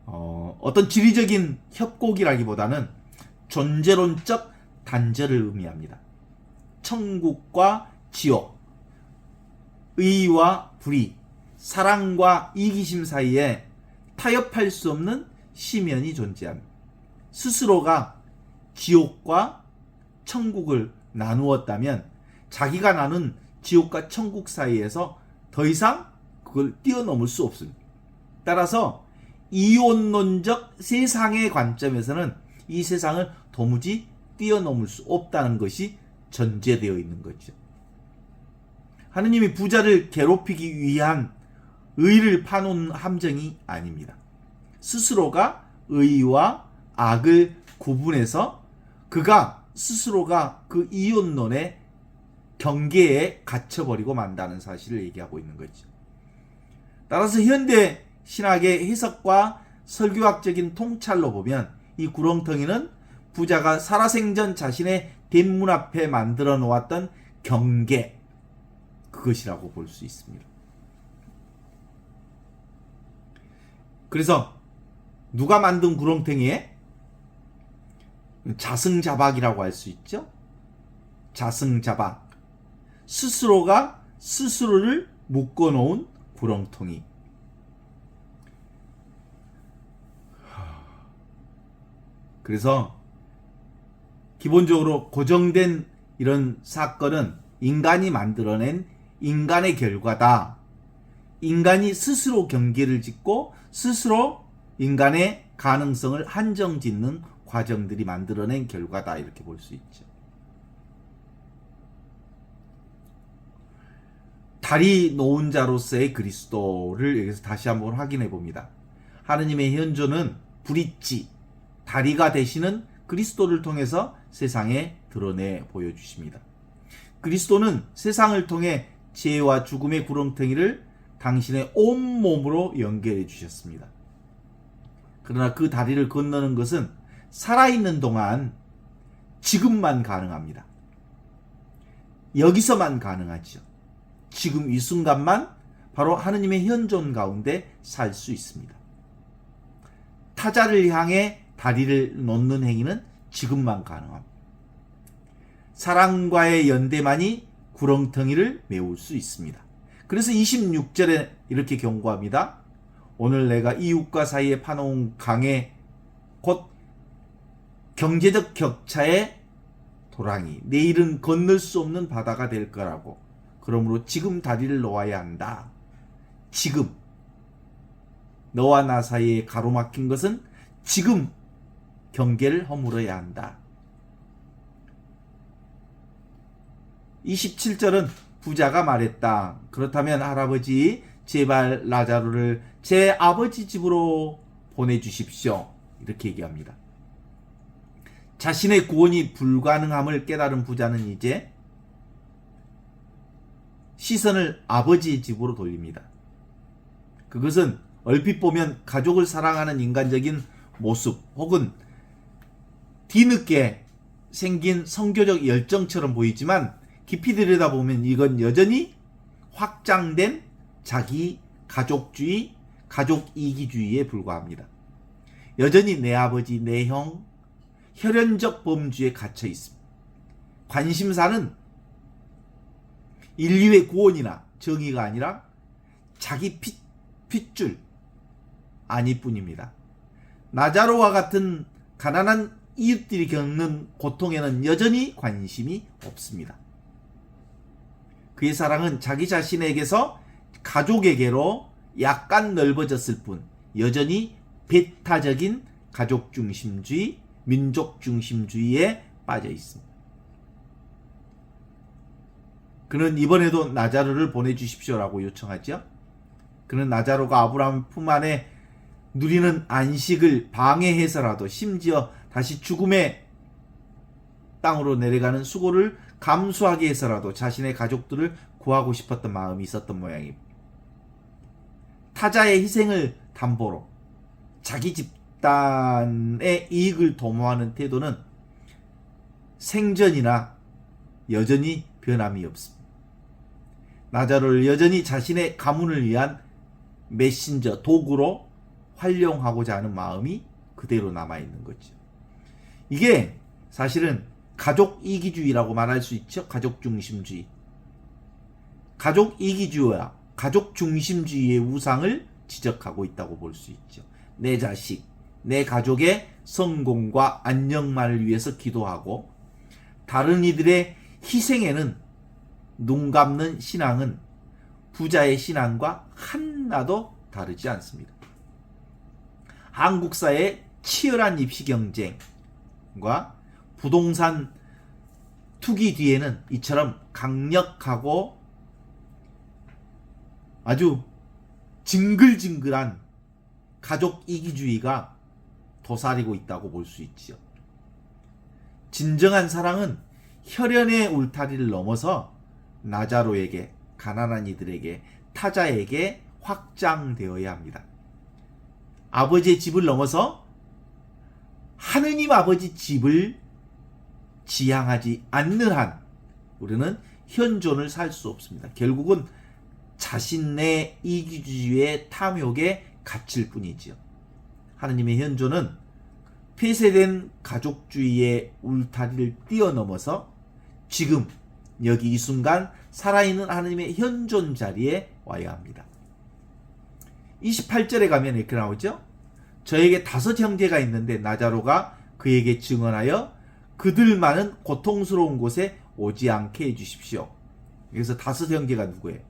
어떤 지리적인 협곡이라기보다는 존재론적 단절을 의미합니다. 천국과 지옥, 의와 불의, 사랑과 이기심 사이에 타협할 수 없는 시면이 존재합니다. 스스로가 지옥과 천국을 나누었다면 자기가 나눈 지옥과 천국 사이에서 더 이상 그걸 뛰어넘을 수 없습니다. 따라서 이혼론적 세상의 관점에서는 이 세상을 도무지 뛰어넘을 수 없다는 것이 전제되어 있는 거죠. 하느님이 부자를 괴롭히기 위한 의를 파놓은 함정이 아닙니다. 스스로가 의와 악을 구분해서 그가 스스로가 그 이혼론의 경계에 갇혀버리고 만다는 사실을 얘기하고 있는 거죠. 따라서 현대 신학의 해석과 설교학적인 통찰로 보면 이 구렁텅이는 부자가 살아생전 자신의 대문 앞에 만들어 놓았던 경계, 그것이라고 볼 수 있습니다. 그래서 누가 만든 구렁텅이에 자승자박이라고 할 수 있죠. 자승자박, 스스로가 스스로를 묶어놓은 구렁텅이. 그래서 기본적으로 고정된 이런 사건은 인간이 만들어낸 인간의 결과다. 인간이 스스로 경계를 짓고 스스로 인간의 가능성을 한정짓는 과정들이 만들어낸 결과다, 이렇게 볼 수 있죠. 다리 놓은 자로서의 그리스도를 여기서 다시 한번 확인해 봅니다. 하느님의 현존은 브릿지, 다리가 되시는 그리스도를 통해서 세상에 드러내 보여주십니다. 그리스도는 세상을 통해 죄와 죽음의 구렁텅이를 당신의 온몸으로 연결해 주셨습니다. 그러나 그 다리를 건너는 것은 살아있는 동안 지금만 가능합니다. 여기서만 가능하죠. 지금 이 순간만 바로 하느님의 현존 가운데 살 수 있습니다. 타자를 향해 다리를 놓는 행위는 지금만 가능합니다. 사랑과의 연대만이 구렁텅이를 메울 수 있습니다. 그래서 26절에 이렇게 경고합니다. 오늘 내가 이웃과 사이에 파놓은 강에 곧 경제적 격차의 도랑이, 내일은 건널 수 없는 바다가 될 거라고. 그러므로 지금 다리를 놓아야 한다. 지금 너와 나 사이에 가로막힌 것은 지금 경계를 허물어야 한다. 27절은 부자가 말했다. 그렇다면 할아버지, 제발 라자로를 제 아버지 집으로 보내주십시오. 이렇게 얘기합니다. 자신의 구원이 불가능함을 깨달은 부자는 이제 시선을 아버지 집으로 돌립니다. 그것은 얼핏 보면 가족을 사랑하는 인간적인 모습 혹은 뒤늦게 생긴 성교적 열정처럼 보이지만 깊이 들여다보면 이건 여전히 확장된 자기 가족주의, 가족 이기주의에 불과합니다. 여전히 내 아버지, 내 형, 혈연적 범주에 갇혀 있습니다. 관심사는 인류의 구원이나 정의가 아니라 자기 핏줄 아니뿐입니다. 나자로와 같은 가난한 이웃들이 겪는 고통에는 여전히 관심이 없습니다. 그의 사랑은 자기 자신에게서 가족에게로 약간 넓어졌을 뿐 여전히 배타적인 가족 중심주의, 민족 중심주의에 빠져 있습니다. 그는 이번에도 나자로를 보내주십시오라고 요청하죠. 그는 나자로가 아브라함 품 안에 누리는 안식을 방해해서라도 심지어 다시 죽음의 땅으로 내려가는 수고를 감수하게 해서라도 자신의 가족들을 구하고 싶었던 마음이 있었던 모양입니다. 타자의 희생을 담보로 자기 집단의 이익을 도모하는 태도는 생전이나 여전히 변함이 없습니다. 나자로를 여전히 자신의 가문을 위한 메신저, 도구로 활용하고자 하는 마음이 그대로 남아있는 거죠. 이게 사실은 가족 이기주의라고 말할 수 있죠. 가족 중심주의. 가족 이기주의와 가족 중심주의의 우상을 지적하고 있다고 볼 수 있죠. 내 자식, 내 가족의 성공과 안녕만을 위해서 기도하고 다른 이들의 희생에는 눈 감는 신앙은 부자의 신앙과 하나도 다르지 않습니다. 한국 사회의 치열한 입시 경쟁, 투기꾼과 부동산 투기 뒤에는 이처럼 강력하고 아주 징글징글한 가족 이기주의가 도사리고 있다고 볼 수 있지요. 진정한 사랑은 혈연의 울타리를 넘어서 나자로에게, 가난한 이들에게, 타자에게 확장되어야 합니다. 아버지의 집을 넘어서 하느님 아버지 집을 지향하지 않는 한 우리는 현존을 살 수 없습니다. 결국은 자신의 이기주의의 탐욕에 갇힐 뿐이지요. 하느님의 현존은 폐쇄된 가족주의의 울타리를 뛰어넘어서 지금 여기 이 순간 살아있는 하느님의 현존 자리에 와야 합니다. 28절에 가면 이렇게 나오죠. 저에게 5 형제가 있는데 나자로가 그에게 증언하여 그들만은 고통스러운 곳에 오지 않게 해주십시오. 여기서 5 형제가 누구예요?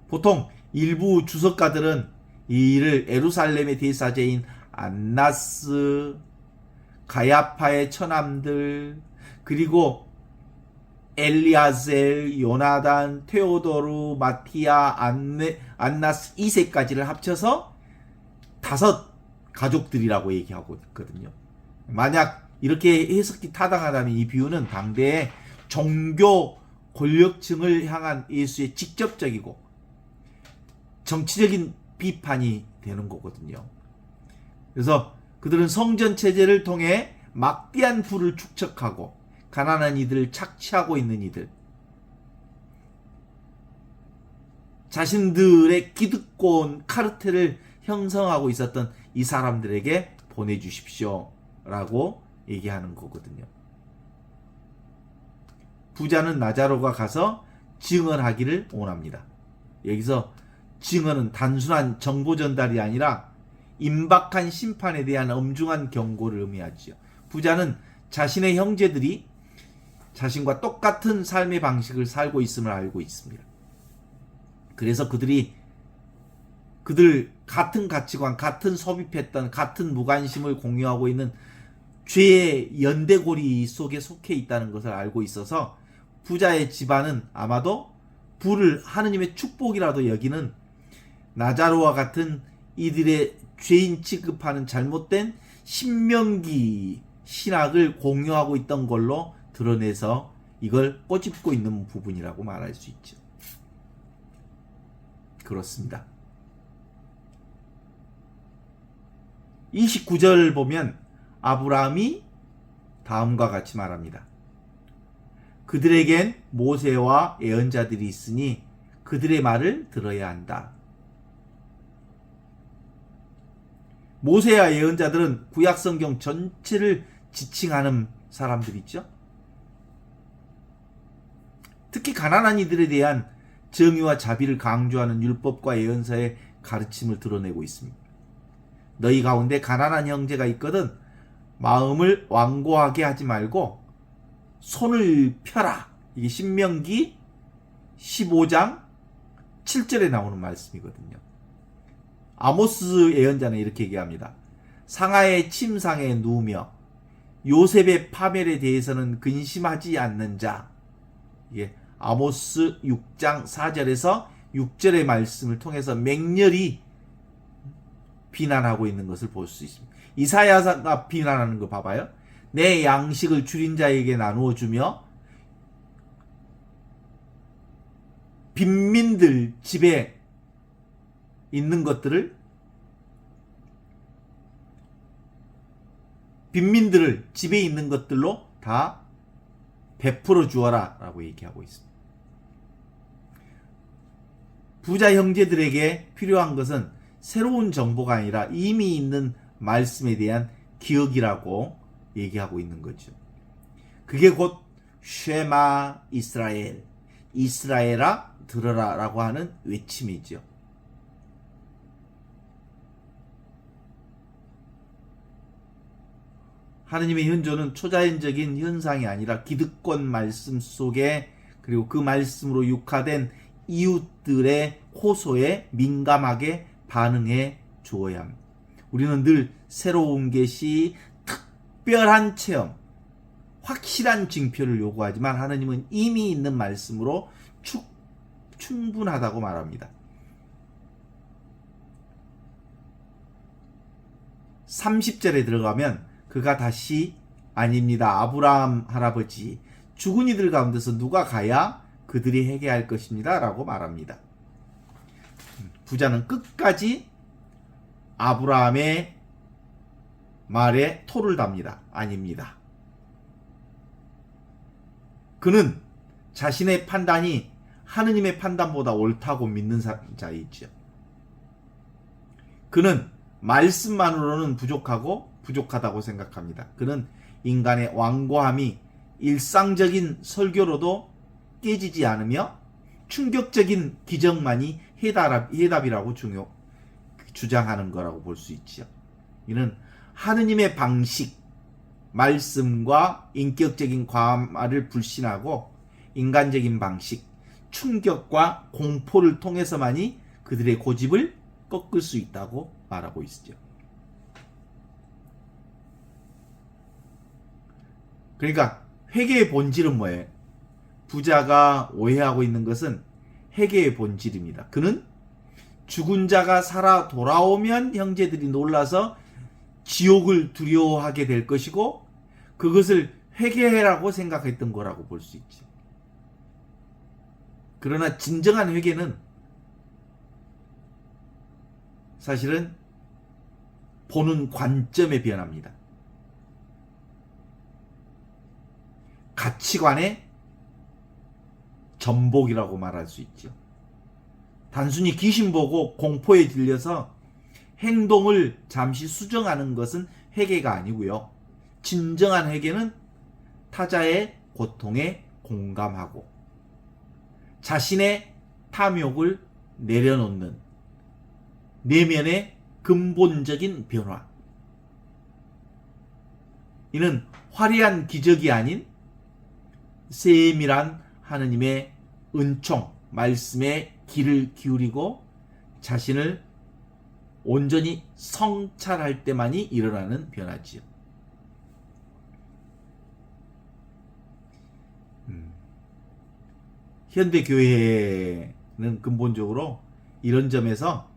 보통 일부 주석가들은 이 일을 예루살렘의 대사제인 안나스, 가야파의 처남들, 그리고 엘리아셀, 요나단, 테오도르, 마티아, 안나스 2세까지를 합쳐서 5 가족들이라고 얘기하고 있거든요. 만약 이렇게 해석이 타당하다면 이 비유는 당대의 종교 권력층을 향한 예수의 직접적이고 정치적인 비판이 되는 거거든요. 그래서 그들은 성전 체제를 통해 막대한 부를 축적하고 가난한 이들을 착취하고 있는 이들, 자신들의 기득권 카르텔을 형성하고 있었던 이 사람들에게 보내주십시오 라고 얘기하는 거거든요. 부자는 나자로가 가서 증언하기를 원합니다. 여기서 증언은 단순한 정보 전달이 아니라 임박한 심판에 대한 엄중한 경고를 의미하지요. 부자는 자신의 형제들이 자신과 똑같은 삶의 방식을 살고 있음을 알고 있습니다. 그래서 그들 같은 가치관, 같은 소비했던 같은 무관심을 공유하고 있는 죄의 연대고리 속에 속해 있다는 것을 알고 있어서 부자의 집안은 아마도 부를 하느님의 축복이라도 여기는 나자로와 같은 이들의 죄인 취급하는 잘못된 신명기 신학을 공유하고 있던 걸로 드러내서 이걸 꼬집고 있는 부분이라고 말할 수 있죠. 그렇습니다. 29절 보면 아브라함이 다음과 같이 말합니다. 그들에겐 모세와 예언자들이 있으니 그들의 말을 들어야 한다. 모세와 예언자들은 구약성경 전체를 지칭하는 사람들이죠. 특히 가난한 이들에 대한 정의와 자비를 강조하는 율법과 예언서의 가르침을 드러내고 있습니다. 너희 가운데 가난한 형제가 있거든 마음을 완고하게 하지 말고 손을 펴라. 이게 신명기 15장 7절에 나오는 말씀이거든요. 아모스 예언자는 이렇게 얘기합니다. 상하의 침상에 누우며 요셉의 파멸에 대해서는 근심하지 않는 자. 이게 아모스 6장 4절에서 6절의 말씀을 통해서 맹렬히 비난하고 있는 것을 볼 수 있습니다. 이사야가 비난하는 거 봐봐요. 내 양식을 줄인 자에게 나누어 주며 빈민들 집에 있는 것들을 빈민들을 집에 있는 것들로 다 베풀어 주어라 라고 얘기하고 있습니다. 부자 형제들에게 필요한 것은 새로운 정보가 아니라 이미 있는 말씀에 대한 기억이라고 얘기하고 있는 거죠. 그게 곧 쉐마 이스라엘, 이스라엘아 들어라 라고 하는 외침이죠. 하느님의 현존은 초자연적인 현상이 아니라 기득권 말씀 속에 그리고 그 말씀으로 육화된 이웃들의 호소에 민감하게 반응해 주어야 합니다. 우리는 늘 새로운 계시, 특별한 체험, 확실한 징표를 요구하지만 하느님은 이미 있는 말씀으로 충분하다고 말합니다. 30절에 들어가면 그가 다시 아닙니다. 아브라함 할아버지 죽은 이들 가운데서 누가 가야 그들이 회개할 것입니다. 라고 말합니다. 부자는 끝까지 아브라함의 말에 토를 답니다. 아닙니다. 그는 자신의 판단이 하느님의 판단보다 옳다고 믿는 자이죠. 그는 말씀만으로는 부족하다고 생각합니다. 그는 인간의 완고함이 일상적인 설교로도 깨지지 않으며 충격적인 기적만이 해답이라고 주장하는 거라고 볼 수 있죠. 이는 하느님의 방식, 말씀과 인격적인 과말을 불신하고 인간적인 방식, 충격과 공포를 통해서만이 그들의 고집을 꺾을 수 있다고 말하고 있죠. 그러니까 회개의 본질은 뭐예요? 부자가 오해하고 있는 것은 회개의 본질입니다. 그는 죽은 자가 살아 돌아오면 형제들이 놀라서 지옥을 두려워하게 될 것이고 그것을 회개라고 생각했던 거라고 볼 수 있지. 그러나 진정한 회개는 사실은 보는 관점의 변화입니다. 가치관의 전복이라고 말할 수 있죠. 단순히 귀신 보고 공포에 질려서 행동을 잠시 수정하는 것은 회개가 아니고요. 진정한 회개는 타자의 고통에 공감하고 자신의 탐욕을 내려놓는 내면의 근본적인 변화. 이는 화려한 기적이 아닌 세밀한 하느님의 은총, 말씀에 귀를 기울이고 자신을 온전히 성찰할 때만이 일어나는 변화지요. 현대 교회는 근본적으로 이런 점에서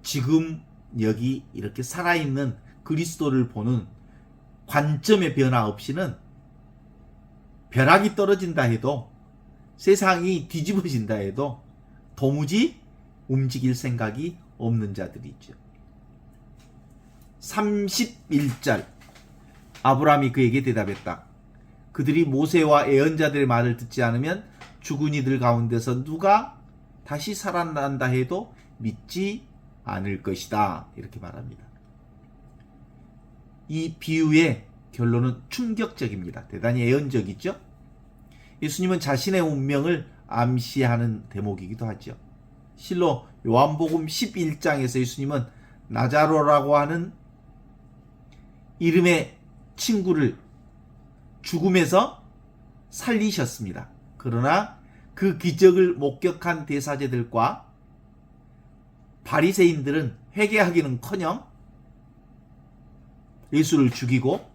지금 여기 이렇게 살아있는 그리스도를 보는 관점의 변화 없이는 벼락이 떨어진다 해도 세상이 뒤집어진다 해도 도무지 움직일 생각이 없는 자들이 있죠. 31절 아브라함이 그에게 대답했다. 그들이 모세와 예언자들의 말을 듣지 않으면 죽은 이들 가운데서 누가 다시 살아난다 해도 믿지 않을 것이다. 이렇게 말합니다. 이 비유의 결론은 충격적입니다. 대단히 예언적이죠. 예수님은 자신의 운명을 암시하는 대목이기도 하죠. 실로 요한복음 11장에서 예수님은 나자로라고 하는 이름의 친구를 죽음에서 살리셨습니다. 그러나 그 기적을 목격한 대사제들과 바리새인들은 회개하기는커녕 예수를 죽이고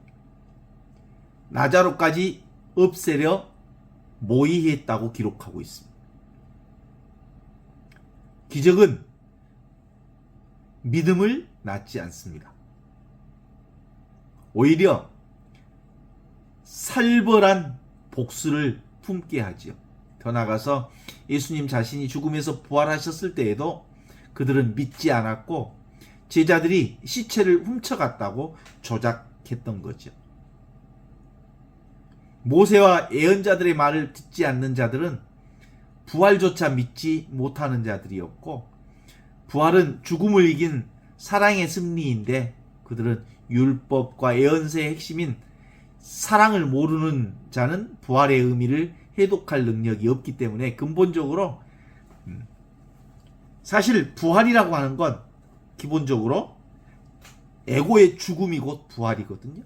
나자로까지 없애려 모의했다고 기록하고 있습니다. 기적은 믿음을 낳지 않습니다. 오히려 살벌한 복수를 품게 하지요. 더 나아가서 예수님 자신이 죽음에서 부활하셨을 때에도 그들은 믿지 않았고 제자들이 시체를 훔쳐갔다고 조작했던 거죠. 모세와 예언자들의 말을 듣지 않는 자들은 부활조차 믿지 못하는 자들이었고 부활은 죽음을 이긴 사랑의 승리인데 그들은 율법과 예언서의 핵심인 사랑을 모르는 자는 부활의 의미를 해독할 능력이 없기 때문에 근본적으로 사실 부활이라고 하는 건 기본적으로 에고의 죽음이 곧 부활이거든요.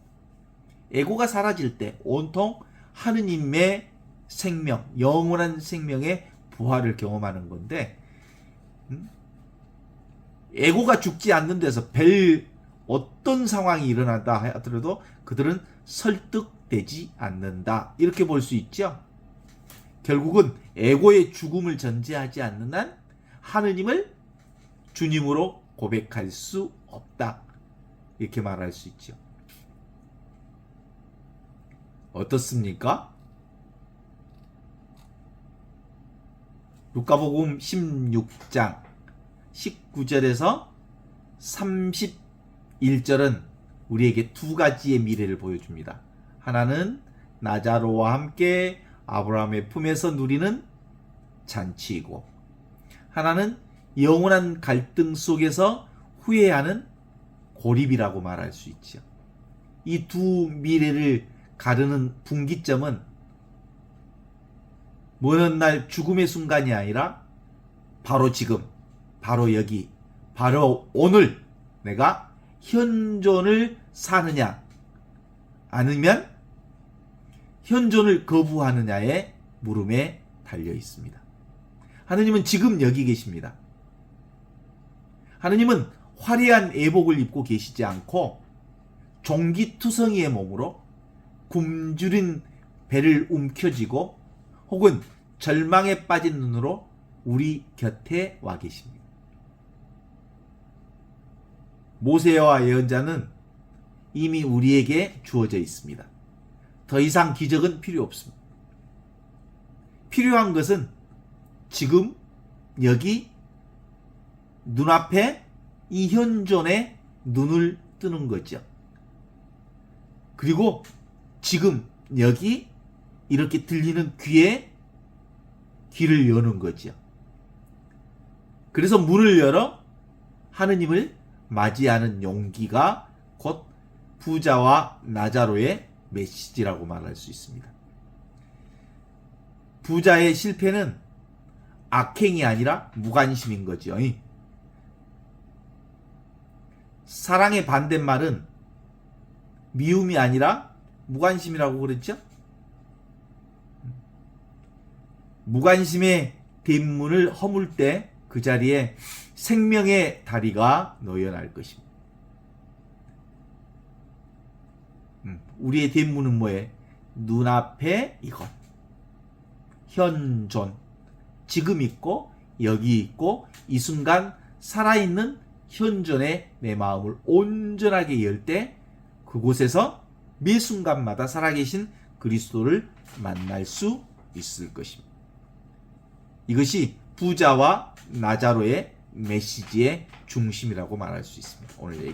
에고가 사라질 때 온통 하느님의 생명, 영원한 생명의 부활을 경험하는 건데 에고가 죽지 않는 데서 별 어떤 상황이 일어난다 하더라도 그들은 설득되지 않는다. 이렇게 볼 수 있죠. 결국은 에고의 죽음을 전제하지 않는 한 하느님을 주님으로 고백할 수 없다. 이렇게 말할 수 있죠. 어떻습니까? 루카복음 16장 19절에서 31절은 우리에게 두 가지의 미래를 보여줍니다. 하나는 나자로와 함께 아브라함의 품에서 누리는 잔치이고, 하나는 영원한 갈등 속에서 후회하는 고립이라고 말할 수 있죠. 이 두 미래를 가르는 분기점은 먼 날 죽음의 순간이 아니라 바로 지금, 바로 여기, 바로 오늘 내가 현존을 사느냐 아니면 현존을 거부하느냐의 물음에 달려 있습니다. 하느님은 지금 여기 계십니다. 하느님은 화려한 애복을 입고 계시지 않고 종기투성이의 몸으로 굶주린 배를 움켜쥐고 혹은 절망에 빠진 눈으로 우리 곁에 와 계십니다. 모세와 예언자는 이미 우리에게 주어져 있습니다. 더 이상 기적은 필요 없습니다. 필요한 것은 지금 여기 눈앞에 이 현존에 눈을 뜨는 거죠. 그리고 지금 여기 이렇게 들리는 귀에 귀를 여는 거죠. 그래서 문을 열어 하느님을 맞이하는 용기가 곧 부자와 나자로의 메시지라고 말할 수 있습니다. 부자의 실패는 악행이 아니라 무관심인 거죠. 사랑의 반대말은 미움이 아니라 무관심이라고 그랬죠? 무관심의 뒷문을 허물 때 그 자리에 생명의 다리가 놓여날 것입니다. 우리의 뒷문은 뭐예요? 눈앞에 이것. 현존. 지금 있고 여기 있고 이 순간 살아있는 현존에 내 마음을 온전하게 열 때 그곳에서 매 순간마다 살아계신 그리스도를 만날 수 있을 것입니다. 이것이 부자와 나자로의 메시지의 중심이라고 말할 수 있습니다. 오늘 얘기.